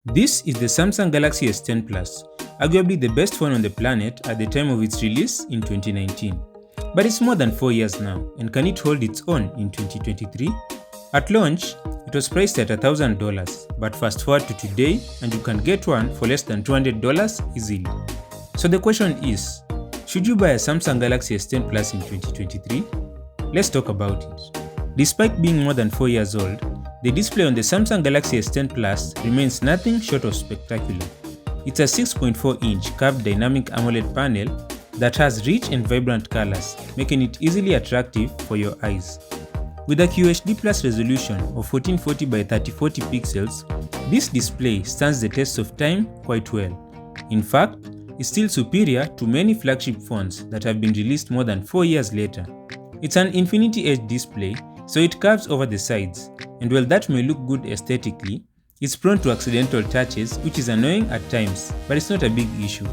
This is the Samsung Galaxy S10 Plus, arguably the best phone on the planet at the time of its release in 2019. But it's more than 4 years now, and can it hold its own in 2023? At launch, it was priced at $1,000, but fast forward to today and you can get one for less than $200 easily. So the question is, should you buy a Samsung Galaxy S10 Plus in 2023? Let's talk about it. Despite being more than 4 years old, the display on the Samsung Galaxy S10 Plus remains nothing short of spectacular. It's a 6.4-inch curved dynamic AMOLED panel that has rich and vibrant colors, making it easily attractive for your eyes. With a QHD Plus resolution of 1440 by 3040 pixels, this display stands the test of time quite well. In fact, it's still superior to many flagship phones that have been released more than 4 years later. It's an infinity edge display, so it curves over the sides, and while that may look good aesthetically, it's prone to accidental touches, which is annoying at times, but it's not a big issue.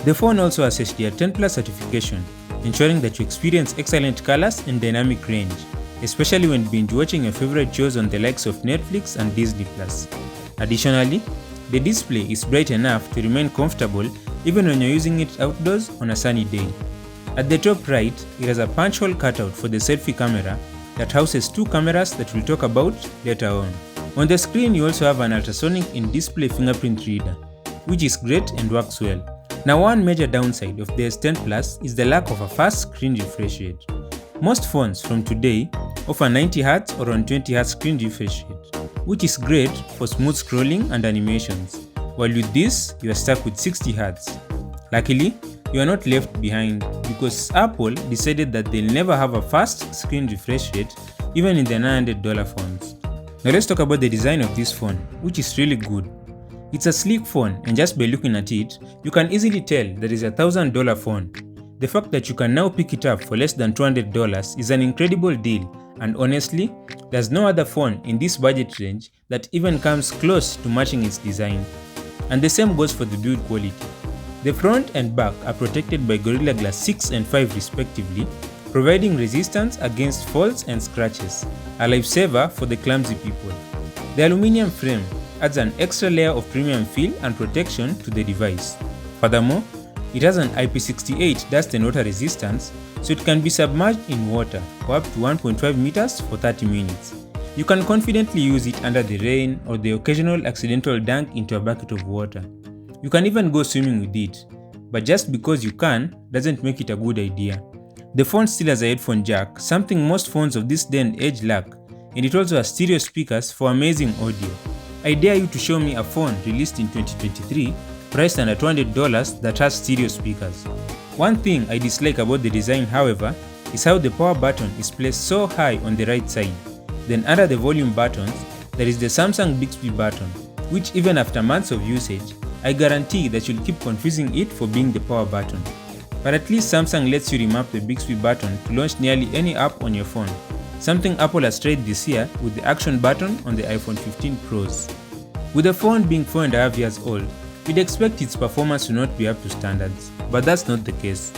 The phone also has HDR10 Plus certification, ensuring that you experience excellent colors and dynamic range, especially when binge watching your favorite shows on the likes of Netflix and Disney+. Additionally, the display is bright enough to remain comfortable even when you're using it outdoors on a sunny day. At the top right, it has a punch hole cutout for the selfie camera that houses two cameras that we'll talk about later on. On the screen, you also have an ultrasonic in-display fingerprint reader, which is great and works well. Now, one major downside of the S10 Plus is the lack of a fast screen refresh rate. Most phones from today offer 90Hz or 120Hz screen refresh rate, which is great for smooth scrolling and animations, while with this, you are stuck with 60Hz. Luckily, you are not left behind because Apple decided that they'll never have a fast screen refresh rate even in the $900 phones. Now let's talk about the design of this phone, which is really good. It's a sleek phone, and just by looking at it, you can easily tell that it's a $1,000 phone. The fact that you can now pick it up for less than $200 is an incredible deal, and honestly, there's no other phone in this budget range that even comes close to matching its design. And the same goes for the build quality. The front and back are protected by Gorilla Glass 6 and 5 respectively, providing resistance against falls and scratches, a lifesaver for the clumsy people. The aluminum frame adds an extra layer of premium feel and protection to the device. Furthermore, it has an IP68 dust and water resistance, so it can be submerged in water for up to 1.5 meters for 30 minutes. You can confidently use it under the rain or the occasional accidental dunk into a bucket of water. You can even go swimming with it, but just because you can doesn't make it a good idea. The phone still has a headphone jack, something most phones of this day and age lack, and it also has stereo speakers for amazing audio. I dare you to show me a phone released in 2023 priced under $200 that has stereo speakers. One thing I dislike about the design, however, is how the power button is placed so high on the right side. Then under the volume buttons, there is the Samsung Bixby button, which even after months of usage, I guarantee that you'll keep confusing it for being the power button. But at least Samsung lets you remap the Bixby button to launch nearly any app on your phone, something Apple has tried this year with the action button on the iPhone 15 Pros. With the phone being 4.5 years old, you'd expect its performance to not be up to standards, but that's not the case.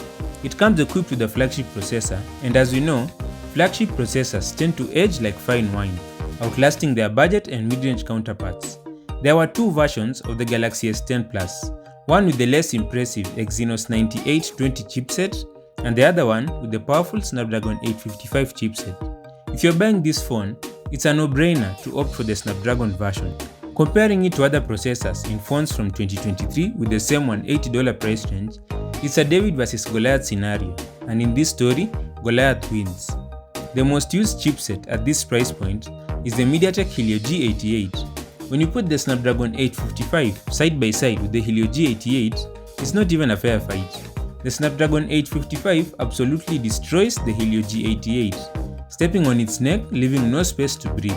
It comes equipped with a flagship processor, and as we know, flagship processors tend to age like fine wine, outlasting their budget and mid-range counterparts. There were two versions of the Galaxy S10 Plus, one with the less impressive Exynos 9820 chipset, and the other one with the powerful Snapdragon 855 chipset. If you're buying this phone, it's a no-brainer to opt for the Snapdragon version. Comparing it to other processors in phones from 2023 with the same $180 price range, it's a David vs Goliath scenario, and in this story, Goliath wins. The most used chipset at this price point is the MediaTek Helio G88. When you put the Snapdragon 855 side by side with the Helio G88, it's not even a fair fight. The Snapdragon 855 absolutely destroys the Helio G88, stepping on its neck, leaving no space to breathe.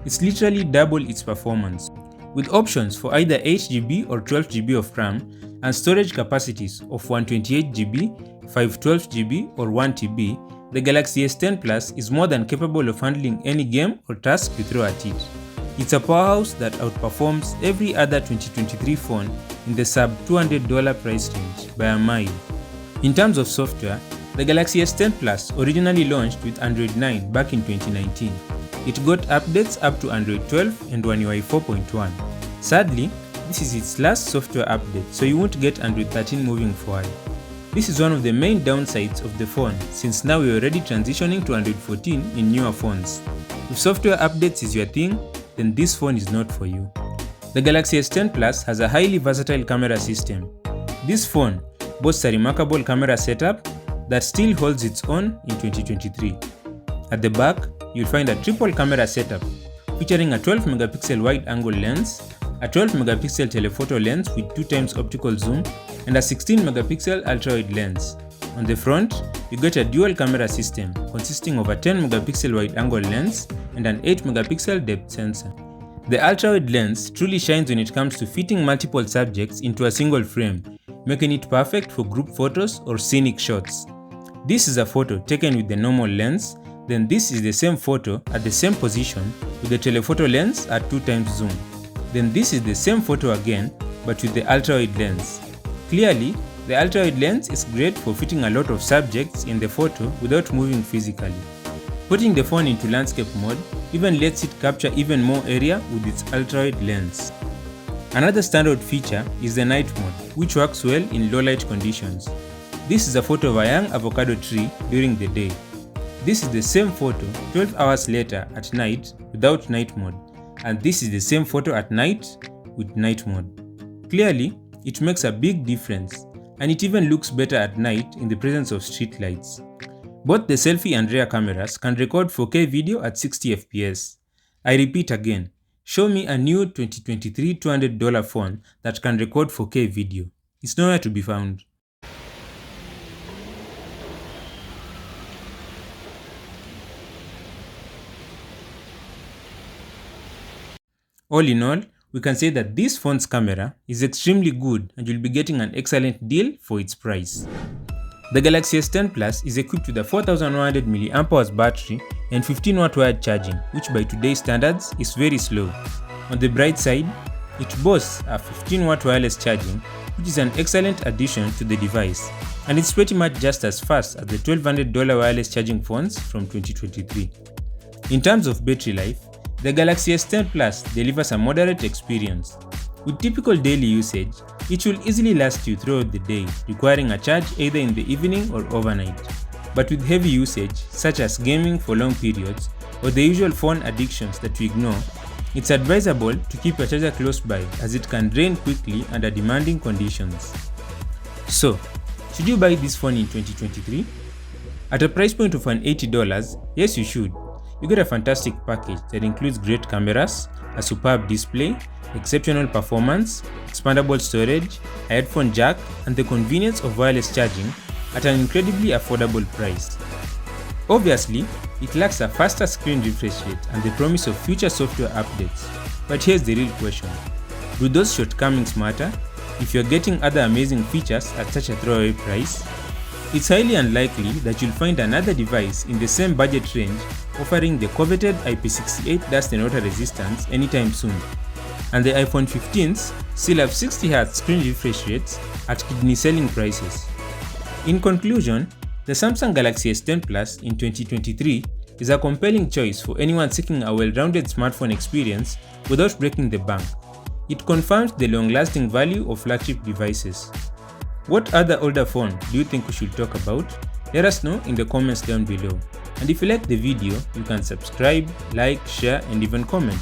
It's literally double its performance. With options for either 8GB or 12GB of RAM and storage capacities of 128GB, 512GB or 1TB, the Galaxy S10 Plus is more than capable of handling any game or task you throw at it. It's a powerhouse that outperforms every other 2023 phone in the sub $200 price range by a mile. In terms of software, the Galaxy S10 Plus originally launched with Android 9 back in 2019. It got updates up to Android 12 and One UI 4.1. Sadly, this is its last software update, so you won't get Android 13 moving forward. This is one of the main downsides of the phone, since now we're already transitioning to Android 14 in newer phones. If software updates is your thing, then this phone is not for you. The Galaxy S10 Plus has a highly versatile camera system. This phone boasts a remarkable camera setup that still holds its own in 2023. At the back, you'll find a triple camera setup featuring a 12 megapixel wide-angle lens, a 12 megapixel telephoto lens with 2x optical zoom, and a 16 megapixel ultra-wide lens. On the front, you get a dual camera system consisting of a 10 megapixel wide-angle lens and an 8 megapixel depth sensor. The ultra-wide lens truly shines when it comes to fitting multiple subjects into a single frame, making it perfect for group photos or scenic shots. This is a photo taken with the normal lens, then this is the same photo at the same position with the telephoto lens at 2x zoom. Then this is the same photo again, but with the ultra-wide lens. Clearly, the ultra-wide lens is great for fitting a lot of subjects in the photo without moving physically. Putting the phone into landscape mode even lets it capture even more area with its ultra-wide lens. Another standout feature is the night mode, which works well in low light conditions. This is a photo of a young avocado tree during the day. This is the same photo 12 hours later at night without night mode, and this is the same photo at night with night mode. Clearly, it makes a big difference, and it even looks better at night in the presence of street lights. Both the selfie and rear cameras can record 4K video at 60 fps. I repeat again, show me a new 2023 $200 phone that can record 4K video. It's nowhere to be found. All in all, we can say that this phone's camera is extremely good and you'll be getting an excellent deal for its price. The Galaxy S10 Plus is equipped with a 4100 mAh battery and 15W wired charging, which by today's standards is very slow. On the bright side, it boasts a 15W wireless charging, which is an excellent addition to the device, and it's pretty much just as fast as the $1200 wireless charging phones from 2023. In terms of battery life, the Galaxy S10 Plus delivers a moderate experience. With typical daily usage, it will easily last you throughout the day, requiring a charge either in the evening or overnight. But with heavy usage, such as gaming for long periods, or the usual phone addictions that we ignore, it's advisable to keep a charger close by as it can drain quickly under demanding conditions. So, should you buy this phone in 2023? At a price point of an $80, yes you should. You get a fantastic package that includes great cameras, a superb display, exceptional performance, expandable storage, a headphone jack, and the convenience of wireless charging at an incredibly affordable price. Obviously, it lacks a faster screen refresh rate and the promise of future software updates. But here's the real question. Do those shortcomings matter if you're getting other amazing features at such a throwaway price? It's highly unlikely that you'll find another device in the same budget range offering the coveted IP68 dust and water resistance anytime soon. And the iPhone 15s still have 60Hz screen refresh rates at kidney-selling prices. In conclusion, the Samsung Galaxy S10 Plus in 2023 is a compelling choice for anyone seeking a well-rounded smartphone experience without breaking the bank. It confirms the long-lasting value of flagship devices. What other older phone do you think we should talk about? Let us know in the comments down below. And if you like the video, you can subscribe, like, share, and even comment.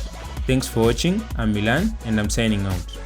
Thanks for watching. I'm Milan and I'm signing out.